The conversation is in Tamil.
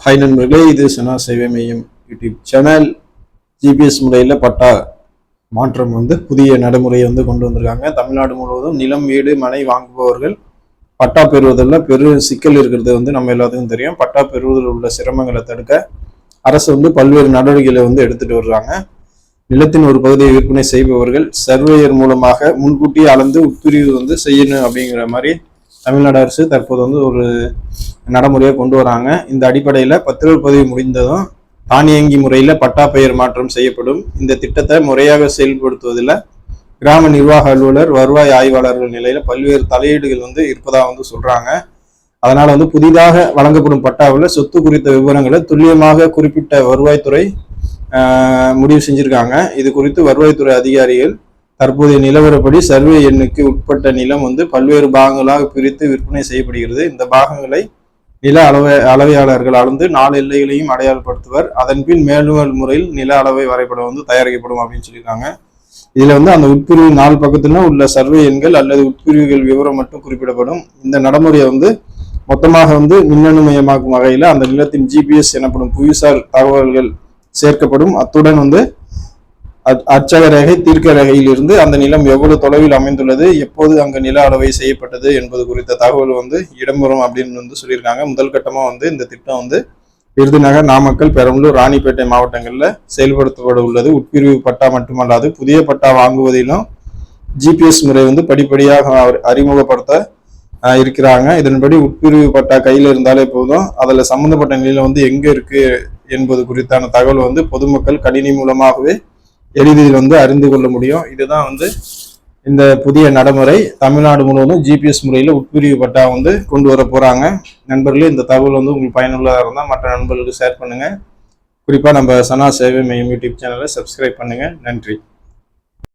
ஹாய் நண்பர்களே, இது சனா சேவை மையம் யூடியூப் சேனல். ஜிபிஎஸ் முறையில் பட்டா மாற்றம் புதிய நடைமுறையை கொண்டு வந்திருக்காங்க. தமிழ்நாடு முழுவதும் நிலம், வீடு, மனை வாங்குபவர்கள் பட்டா பெறுவதில் பெரும் சிக்கல் இருக்கிறது நம்ம எல்லாத்துக்கும் தெரியும். பட்டா பெறுவதில் உள்ள சிரமங்களை தடுக்க அரசு பல்வேறு நடவடிக்கைகளை எடுத்துட்டு வர்றாங்க. நிலத்தின் ஒரு பகுதியை விற்பனை செய்பவர்கள் சர்வேயர் மூலமாக முன்கூட்டியே அளந்து உட்பிரிவு செய்யணும் அப்படிங்கிற மாதிரி தமிழ்நாடு அரசு தற்போது ஒரு நடைமுறையை கொண்டு வராங்க. இந்த அடிப்படையில் பத்திரப்பதிவு பதிவு முடிந்ததும் தானியங்கி முறையில் பட்டா பெயர் மாற்றம் செய்யப்படும். இந்த திட்டத்தை முறையாக செயல்படுத்துவதில் கிராம நிர்வாக அலுவலர், வருவாய் ஆய்வாளர்கள் நிலையில பல்வேறு தலையீடுகள் இருப்பதாக சொல்றாங்க. அதனால புதிதாக வழங்கப்படும் பட்டாவில் சொத்து குறித்த விவரங்களை துல்லியமாக குறிப்பிட்ட வருவாய்த்துறை முடிவு செஞ்சிருக்காங்க. இது குறித்து வருவாய்த்துறை அதிகாரிகள் தற்போதைய நிலவரப்படி சர்வே எண்ணுக்கு உட்பட்ட நிலம் பல்வேறு பாகங்களாக பிரித்து விற்பனை செய்யப்படுகிறது. இந்த பாகங்களை நில அளவையாளர்கள் அளந்து 4 எல்லைகளையும் அடையாளப்படுத்துவர். அதன் பின் மேலுவல் முறையில் நில அளவை வரைபடம் தயாரிக்கப்படும் அப்படின்னு சொல்லியிருக்காங்க. இதுல அந்த உட்பிரிவு 4 பக்கத்துல உள்ள சர்வே எண்கள் அல்லது உட்பிரிவுகள் விவரம் மட்டும் குறிப்பிடப்படும். இந்த நடைமுறையை மொத்தமாக மின்னணுமயமாக்கும் வகையில அந்த நிலத்தின் ஜிபிஎஸ் எனப்படும் புவிசார் தகவல்கள் சேர்க்கப்படும். அத்துடன் அச்சக ரேகை, தீர்க்க ரேகையில் இருந்து அந்த நிலம் எவ்வளவு தொலைவில் அமைந்துள்ளது, எப்போது அங்கு நில அளவை செய்யப்பட்டது என்பது குறித்த தகவல் இடம்பெறும் அப்படின்னு சொல்லியிருக்காங்க. முதல் கட்டமா இந்த திட்டம் விருதுநகர், நாமக்கல், பெரம்பலூர், ராணிப்பேட்டை மாவட்டங்களில் செயல்படுத்தப்பட உள்ளது. உட்பிரிவு பட்டா மட்டுமல்லாது புதிய பட்டா வாங்குவதிலும் ஜிபிஎஸ் முறை படிப்படியாக அறிமுகப்படுத்த இருக்கிறாங்க. இதன்படி உட்பிரிவு பட்டா கையில் இருந்தாலே போதும், அதில் சம்பந்தப்பட்ட நிலம் எங்க இருக்கு என்பது குறித்தான தகவல் பொதுமக்கள் கணினி மூலமாகவே எளிதில் அறிந்து கொள்ள முடியும். இதுதான் இந்த புதிய நடைமுறை. தமிழ்நாடு முழுவதும் ஜிபிஎஸ் முறையில் உட்பிரிவு பட்டா கொண்டு வர போறாங்க. நண்பர்களே, இந்த தகவல் உங்களுக்கு பயனுள்ளதாக இருந்தால் மற்ற நண்பர்களுக்கு ஷேர் பண்ணுங்க. குறிப்பா நம்ம சனா சேவை மையம் யூடியூப் சேனலை சப்ஸ்கிரைப் பண்ணுங்க. நன்றி.